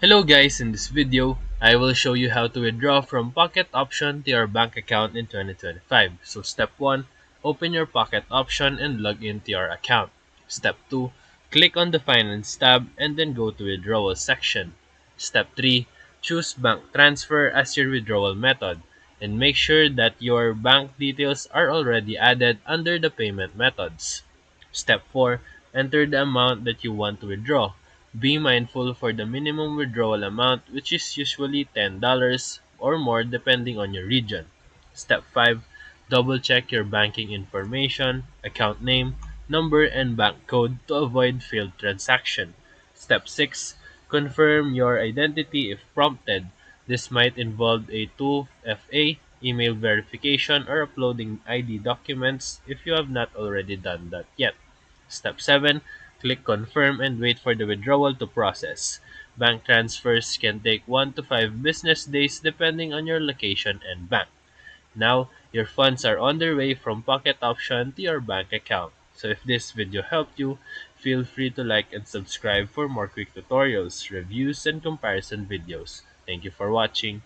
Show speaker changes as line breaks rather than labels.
Hello guys, in this video, I will show you how to withdraw from Pocket Option to your bank account in 2025. So step 1, open your Pocket Option and log into your account. Step 2, click on the Finance tab and then go to Withdrawal section. Step 3, choose Bank Transfer as your withdrawal method and make sure that your bank details are already added under the payment methods. Step 4, enter the amount that you want to withdraw. Be mindful for the minimum withdrawal amount, which is usually $10 or more depending on your region. Step 5, double check your banking information, account name, number, and bank code to avoid failed transaction. Step 6, confirm your identity if prompted. This might involve a 2FA, email verification, or uploading ID documents if you have not already done that yet. Step 7, click confirm and wait for the withdrawal to process. Bank transfers can take 1 to 5 business days depending on your location and bank. Now, your funds are on their way from Pocket Option to your bank account. So if this video helped you, feel free to like and subscribe for more quick tutorials, reviews, and comparison videos. Thank you for watching.